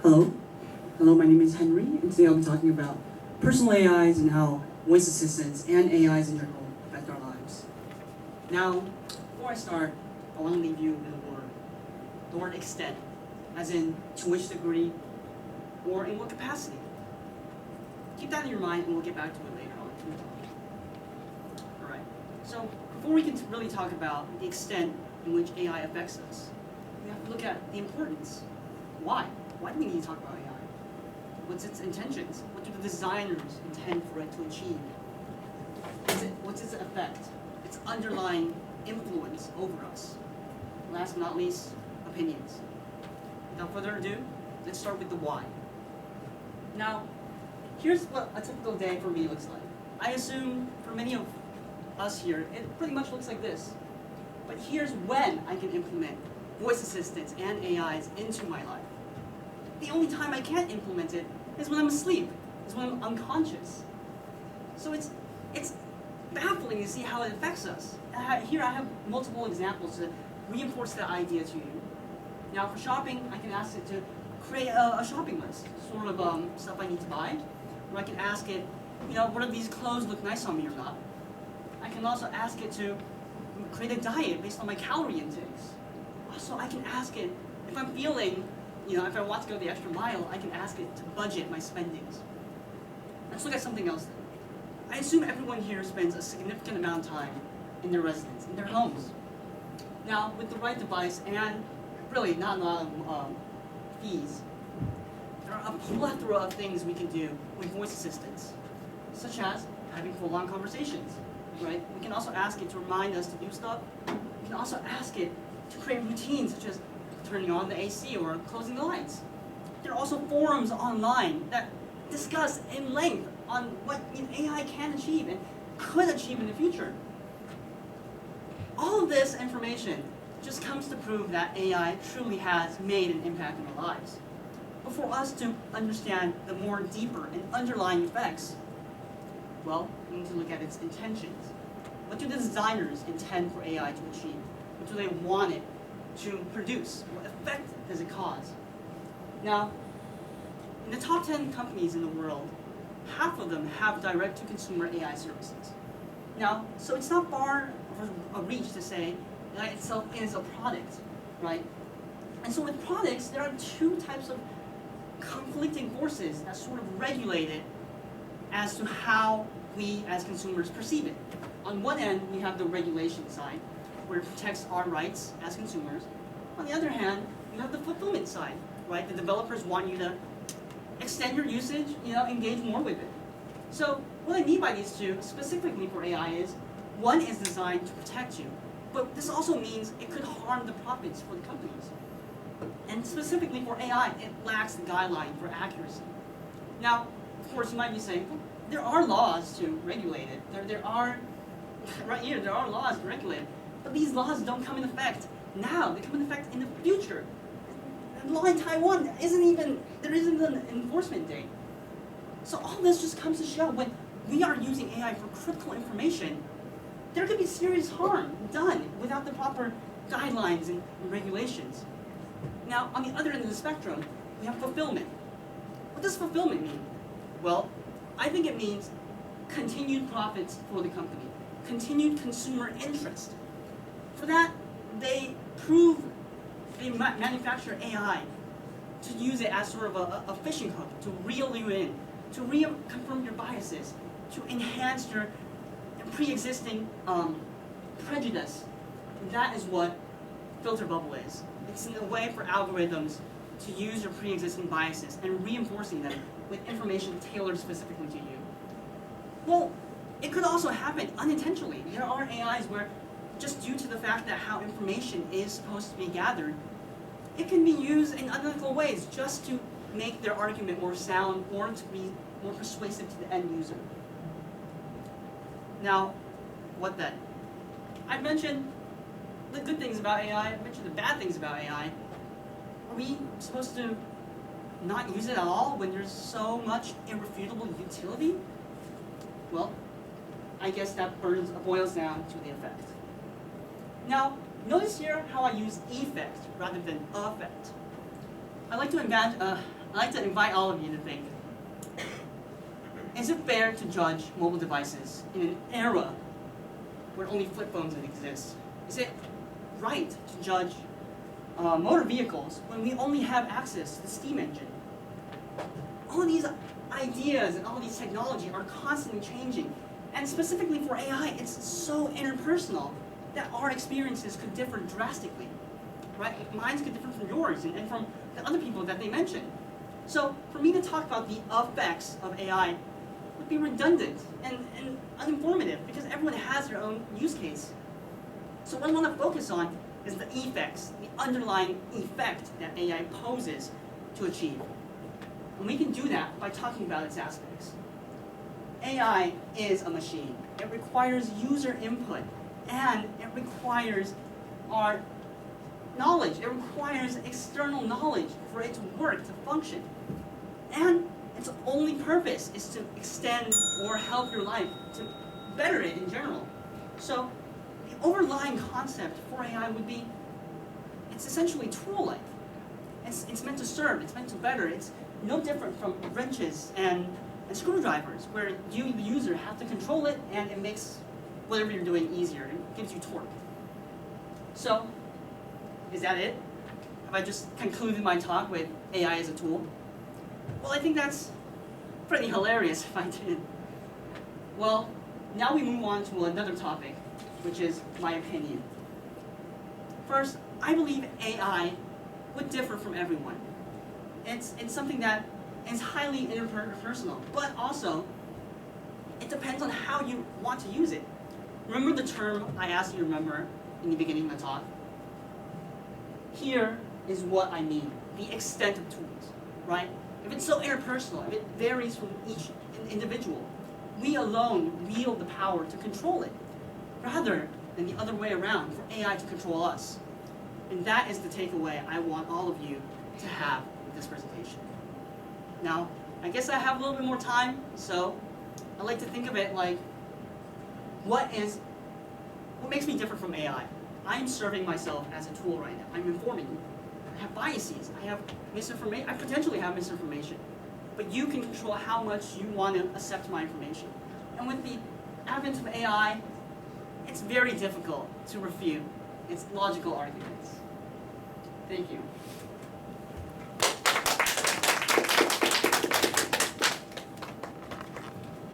Hello. Hello, my name is Henry, and today I'll be talking about personal AIs and how voice assistants and AIs in general affect our lives. Now, before I start, I want to leave you with a word. The word extent, as in to which degree or in what capacity. Keep that in your mind and we'll get back to it later on. Alright, so before we can really talk about the extent in which AI affects us, we have to look at the importance. Why? Why do we need to talk about AI? What's its intentions? What do the designers intend for it to achieve? What's its effect? Its underlying influence over us? Last but not least, opinions. Without further ado, let's start with the why. Now, here's what a typical day for me looks like. I assume for many of us here, it pretty much looks like this. But here's when I can implement voice assistants and AIs into my life. The only time I can't implement it is when I'm asleep, is when I'm unconscious. So it's baffling to see how it affects us. Here I have multiple examples to reinforce that idea to you. Now for shopping, I can ask it to create a shopping list, sort of stuff I need to buy. Or I can ask it, what do these clothes look nice on me or not? I can also ask it to create a diet based on my calorie intakes. Also, I can ask it, if I'm feeling, if I want to go the extra mile, I can ask it to budget my spendings. Let's look at something else then. I assume everyone here spends a significant amount of time in their residence, in their homes. Now, with the right device and really not a lot of fees, there are a plethora of things we can do with voice assistants, such as having full-on conversations, right? We can also ask it to remind us to do stuff. We can also ask it to create routines, such as turning on the AC or closing the lights. There are also forums online that discuss in length on what AI can achieve and could achieve in the future. All of this information just comes to prove that AI truly has made an impact in our lives. But for us to understand the more deeper and underlying effects, well, we need to look at its intentions. What do the designers intend for AI to achieve? What do they want it to produce? What effect does it cause? Now, in the top 10 companies in the world, half of them have direct-to-consumer AI services. Now, so it's not far of a reach to say that itself is a product, right? And so with products, there are two types of conflicting forces that sort of regulate it as to how we as consumers perceive it. On one end, we have the regulation side, where it protects our rights as consumers. On the other hand, you have the fulfillment side, right? The developers want you to extend your usage, engage more with it. So what I mean by these two, specifically for AI, is one is designed to protect you, but this also means it could harm the profits for the companies. And specifically for AI, it lacks the guideline for accuracy. Now, of course, you might be saying, well, there are laws to regulate it. There are, right here, there are laws to regulate it. But these laws don't come in effect now. They come in effect in the future. The law in Taiwan there isn't an enforcement date. So all this just comes to show when we are using AI for critical information, there could be serious harm done without the proper guidelines and regulations. Now, on the other end of the spectrum, we have fulfillment. What does fulfillment mean? Well, I think it means continued profits for the company, continued consumer interest. For that, they manufacture AI to use it as sort of a fishing hook, to reel you in, to reconfirm your biases, to enhance your pre-existing prejudice. And that is what filter bubble is. It's a way for algorithms to use your pre-existing biases and reinforcing them with information tailored specifically to you. Well, it could also happen unintentionally. There are AIs where, just due to the fact that how information is supposed to be gathered, it can be used in unethical ways just to make their argument more sound or to be more persuasive to the end user. Now, what then? I've mentioned the good things about AI, I've mentioned the bad things about AI. Are we supposed to not use it at all when there's so much irrefutable utility? Well, I guess that boils down to the effect. Now, Notice here how I use effect rather than affect. I like to I'd like to invite all of you to think. Is it fair to judge mobile devices in an era where only flip phones exist? Is it right to judge motor vehicles when we only have access to the steam engine? All of these ideas and all these technology are constantly changing. And specifically for AI, it's so interpersonal that our experiences could differ drastically. Right? Mine could differ from yours and from the other people that they mentioned. So for me to talk about the effects of AI would be redundant and uninformative because everyone has their own use case. So what I want to focus on is the effects, the underlying effect that AI poses to achieve. And we can do that by talking about its aspects. AI is a machine. It requires user input, and it requires our knowledge. It requires external knowledge for it to work, to function. And its only purpose is to extend or help your life, to better it in general. So the overlying concept for AI would be, it's essentially tool-like. It's meant to serve, it's meant to better. It's no different from wrenches and screwdrivers, where you, the user, have to control it, and it makes whatever you're doing easier. It gives you torque. So, is that it? Have I just concluded my talk with AI as a tool? Well, I think that's pretty hilarious if I did. Well, now we move on to another topic, which is my opinion. First, I believe AI would differ from everyone. It's something that is highly interpersonal, but also it depends on how you want to use it. Remember the term I asked you to remember in the beginning of the talk? Here is what I mean, the extent of tools, right? If it's so interpersonal, if it varies from each individual, we alone wield the power to control it, rather than the other way around, for AI to control us. And that is the takeaway I want all of you to have with this presentation. Now, I guess I have a little bit more time, so I like to think of it like, what makes me different from AI? I'm serving myself as a tool right now. I'm informing you. I have biases. I have misinformation. I potentially have misinformation. But you can control how much you want to accept my information. And with the advent of AI, it's very difficult to refute its logical arguments. Thank you.